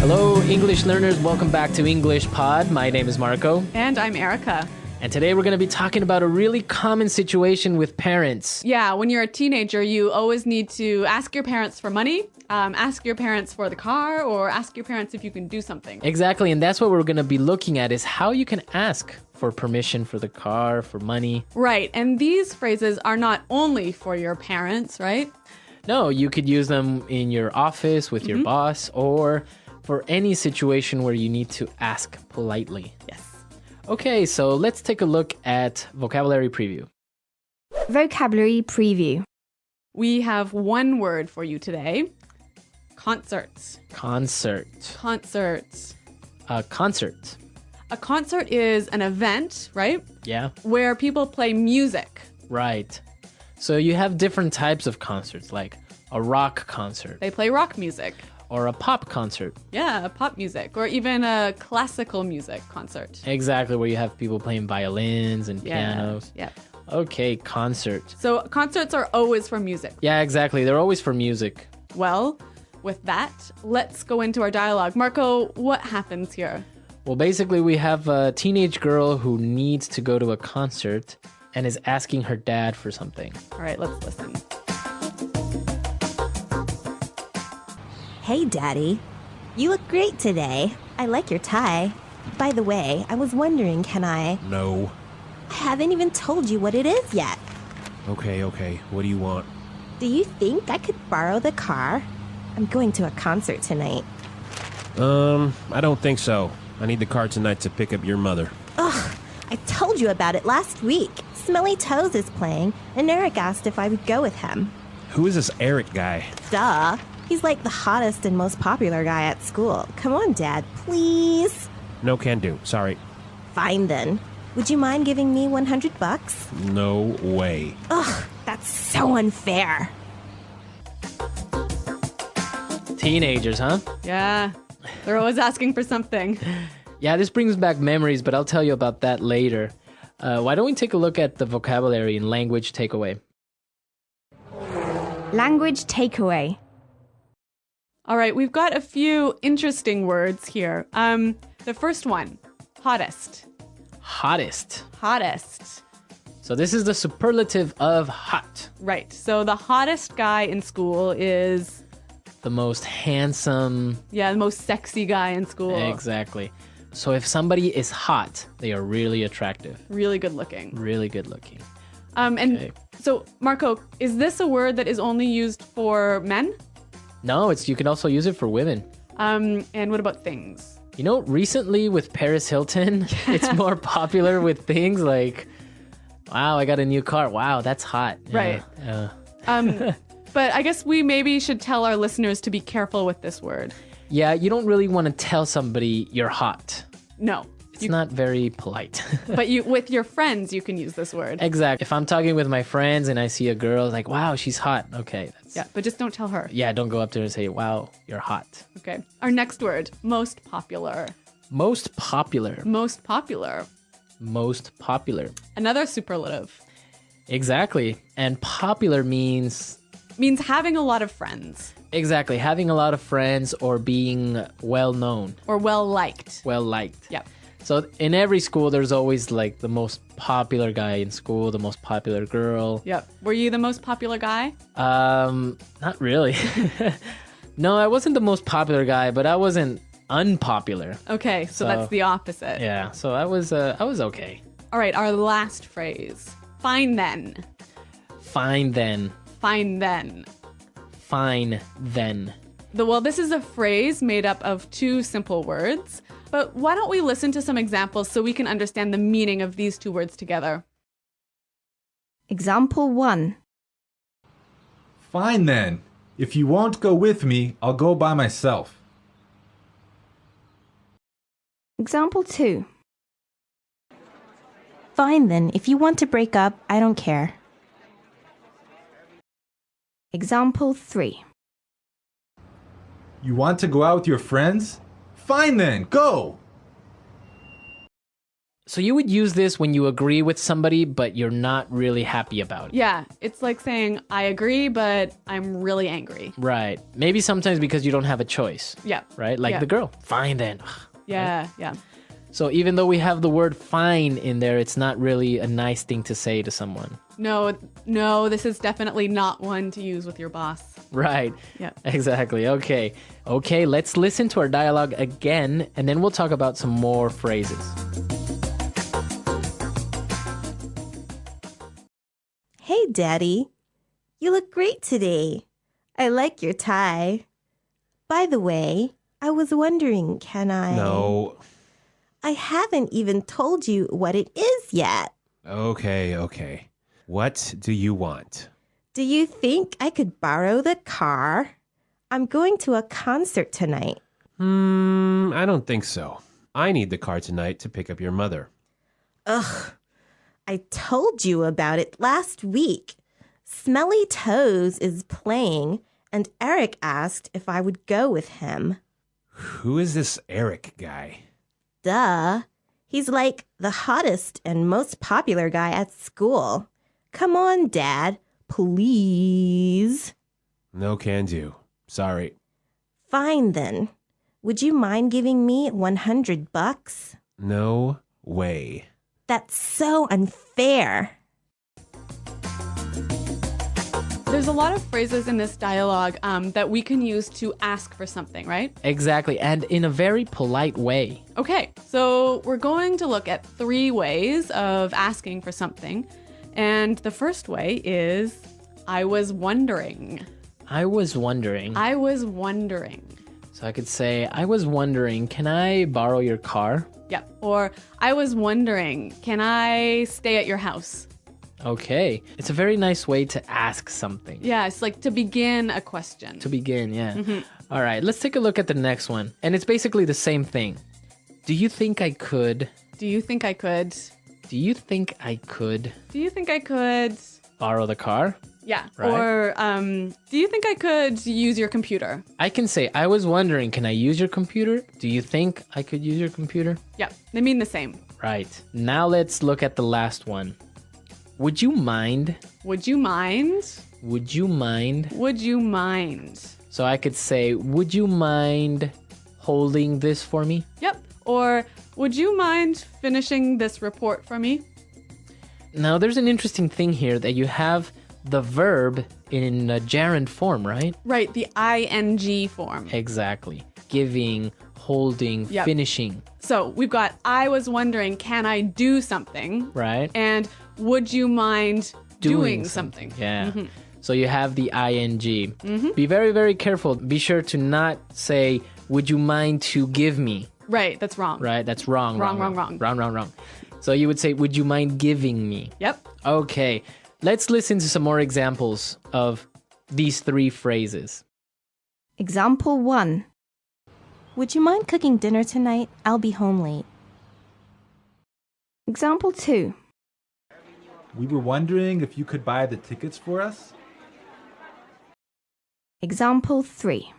Hello, English learners. Welcome back to EnglishPod. My name is Marco. And I'm Erica. And today we're going to be talking about a really common situation with parents. Yeah, when you're a teenager, you always need to ask your parents for money, ask your parents for the car, or ask your parents if you can do something. Exactly, and that's what we're going to be looking at is how you can ask for permission for the car, for money. Right, and these phrases are not only for your parents, right? No, you could use them in your office with your boss or for any situation where you need to ask politely. Yes. Okay, so let's take a look at vocabulary preview. Vocabulary preview. We have one word for you today. Concerts. Concert. Concerts. Concert. A concert is an event, right? Yeah, Where people play music. right. So you have different types of concerts, like a rock concert They play rock music. or a pop concert. Yeah, pop music, or even a classical music concert. Exactly, where you have people playing violins and pianos. Yeah. Okay, concert. So concerts are always for music. Yeah, exactly. They're always for music. Well, with that, let's go into our dialogue. Marco, what happens here? Well, basically, we have a teenage girl who needs to go to a concert and is asking her dad for something. All right, let's listen. Hey, Daddy. You look great today. I like your tie. By the way, I was wondering, can I... No. I haven't even told you what it is yet. Okay. What do you want? Do you think I could borrow the car? I'm going to a concert tonight. I don't think so. I need the car tonight to pick up your mother. Ugh, I told you about it last week. Smelly Toes is playing, and Eric asked if I would go with him. Who is this Eric guy? Duh. He's like the hottest and most popular guy at school. Come on, Dad, please. No can do. Sorry. Fine then. Would you mind giving me $100? No way. Ugh, that's so unfair. Teenagers, huh? Yeah, they're always asking for something. Yeah, this brings back memories, but I'll tell you about that later. Why don't we take a look at the vocabulary in language takeaway? Language takeaway. All right, we've got a few interesting words here. The first one, hottest. Hottest. Hottest. So this is the superlative of hot. Right, so the hottest guy in school is, The most handsome. the most sexy guy in school. Exactly. So if somebody is hot, they are really attractive, Really good looking. really good looking. And Okay. so, Marco, is this a word that is only used for men? No, you can also use it for women. And what about things? You know, recently with Paris Hilton, it's more popular with things like, wow, I got a new car. Wow, that's hot. Right. Yeah. But I guess we maybe should tell our listeners to be careful with this word. Yeah, you don't really want to tell somebody you're hot. No. It's not very polite. But with your friends, you can use this word. Exactly. If I'm talking with my friends and I see a girl, like, wow, she's hot. Okay. Yeah, but just don't tell her. Yeah, don't go up to her and say, wow, you're hot. Okay. Our next word, most popular. Most popular. Most popular. Most popular. Another superlative. Exactly. And popular means... Means having a lot of friends. Exactly. Having a lot of friends or being well known. Or well liked. Well liked. Yeah. So in every school, there's always like the most popular guy in school, the most popular girl. Yep. Were you the most popular guy? Not really. No, I wasn't the most popular guy, but I wasn't unpopular. Okay, so that's the opposite. Yeah, so I was okay. All right, our last phrase. Fine then. Fine then. Fine then. Fine then. Well, this is a phrase made up of two simple words, but why don't we listen to some examples so we can understand the meaning of these two words together? Example 1. Fine then. If you won't go with me, I'll go by myself. Example 2. Fine then. If you want to break up, I don't care. Example 3. You want to go out with your friends? Fine then, go! So you would use this when you agree with somebody, but you're not really happy about it. Yeah, it's like saying, I agree, but I'm really angry. Right. Maybe sometimes because you don't have a choice. Yeah. Right? Like Yeah. the girl. Fine then. Yeah, yeah. So even though we have the word fine in there, it's not really a nice thing to say to someone. No, this is definitely not one to use with your boss. Right. Yeah. Exactly. Okay, let's listen to our dialogue again, and then we'll talk about some more phrases. Hey, Daddy. You look great today. I like your tie. By the way, I was wondering, can I... No. I haven't even told you what it is yet. Okay. What do you want? Do you think I could borrow the car? I'm going to a concert tonight. I don't think so. I need the car tonight to pick up your mother. Ugh. I told you about it last week. Smelly Toes is playing, and Eric asked if I would go with him. Who is this Eric guy? Duh. He's like the hottest and most popular guy at school. Come on, Dad. Please. No can do. Sorry. Fine then. Would you mind giving me $100? No way. That's so unfair. There's a lot of phrases in this dialogue that we can use to ask for something, right? Exactly, and in a very polite way. Okay, so we're going to look at 3 ways of asking for something. And the first way is, I was wondering. I was wondering. I was wondering. So I could say, I was wondering, can I borrow your car? Yeah. Or, I was wondering, can I stay at your house? Okay. It's a very nice way to ask something. Yeah, it's like to begin a question. To begin, yeah. All right, let's take a look at the next one. And it's basically the same thing. Do you think I could? Do you think I could? Do you think I could Do you think I could? borrow the car? Yeah. Right. Or, do you think I could use your computer? I can say, I was wondering, can I use your computer? Do you think I could use your computer? Yeah, they mean the same. Right. Now let's look at the last one. Would you mind? Would you mind? Would you mind? Would you mind? So I could say, would you mind holding this for me? Yep. Or, would you mind finishing this report for me? Now there's an interesting thing here that you have the verb in a gerund form, right? Right, the ing form. Exactly. Giving, holding, Yep. finishing. So we've got, I was wondering, can I do something? Right? And would you mind doing something? Yeah. So you have the ing. Be very, very careful. Be sure to not say, would you mind to give me? Right, that's wrong. Right? That's wrong. Wrong. So you would say, would you mind giving me? Yep. Okay. Let's listen to some more examples of these 3 phrases. Example 1. Would you mind cooking dinner tonight? I'll be home late. Example 2. We were wondering if you could buy the tickets for us. Example 3.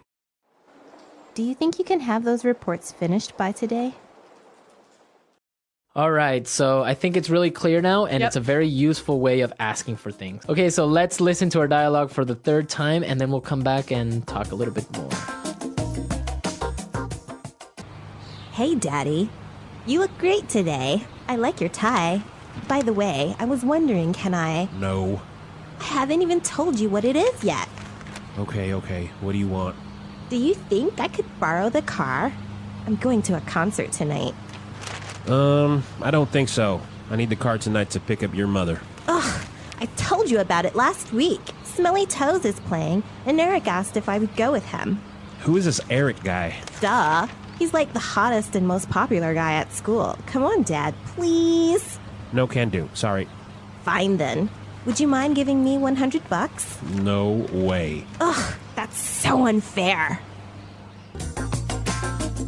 Do you think you can have those reports finished by today? All right, so I think it's really clear now, and Yep. it's a very useful way of asking for things. Okay, so let's listen to our dialogue for the 3rd time, and then we'll come back and talk a little bit more. Hey, Daddy. You look great today. I like your tie. By the way, I was wondering, can I... No. I haven't even told you what it is yet. Okay. What do you want? Do you think I could borrow the car? I'm going to a concert tonight. I don't think so. I need the car tonight to pick up your mother. Ugh, I told you about it last week. Smelly Toes is playing, and Eric asked if I would go with him. Who is this Eric guy? Duh. He's like the hottest and most popular guy at school. Come on, Dad, please. No can do. Sorry. Fine then. Would you mind giving me $100? No way. Ugh, that's so unfair.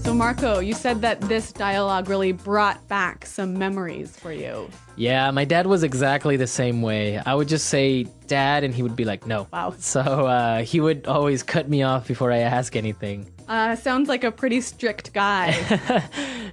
So Marco, you said that this dialogue really brought back some memories for you. Yeah, my dad was exactly the same way. I would just say, Dad, and he would be like, no. Wow. So he would always cut me off before I ask anything. Sounds like a pretty strict guy.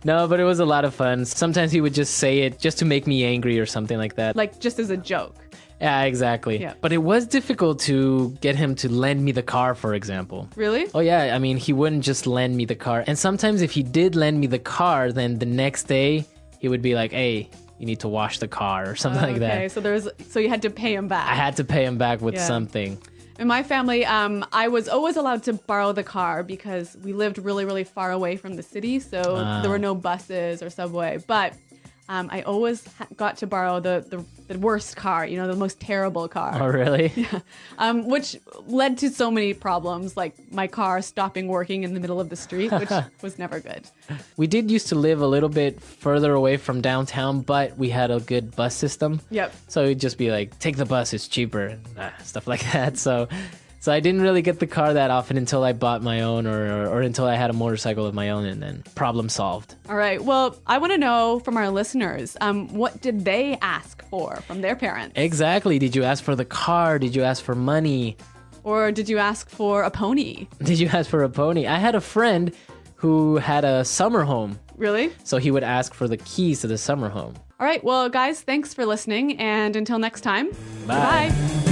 No, but it was a lot of fun. Sometimes he would just say it just to make me angry or something like that. Like just as a joke. Yeah, exactly. Yeah. But it was difficult to get him to lend me the car, for example. Really? Oh, yeah. I mean, he wouldn't just lend me the car. And sometimes if he did lend me the car, then the next day he would be like, hey, you need to wash the car or something like that. Okay, so you had to pay him back. I had to pay him back with Yeah. something. In my family, I was always allowed to borrow the car because we lived really, really far away from the city. So there were no buses or subway. But I always got to borrow the worst car, you know, the most terrible car. Oh, really? Which led to so many problems, like my car stopping working in the middle of the street, which was never good. We did used to live a little bit further away from downtown, but we had a good bus system. Yep. So it'd just be like, take the bus, it's cheaper, and stuff like that. So I didn't really get the car that often until I bought my own or until I had a motorcycle of my own, and then problem solved. All right. Well, I want to know from our listeners, what did they ask for from their parents? Exactly. Did you ask for the car? Did you ask for money? Or did you ask for a pony? Did you ask for a pony? I had a friend who had a summer home. Really? So he would ask for the keys to the summer home. All right. Well, guys, thanks for listening. And until next time, Bye. Bye.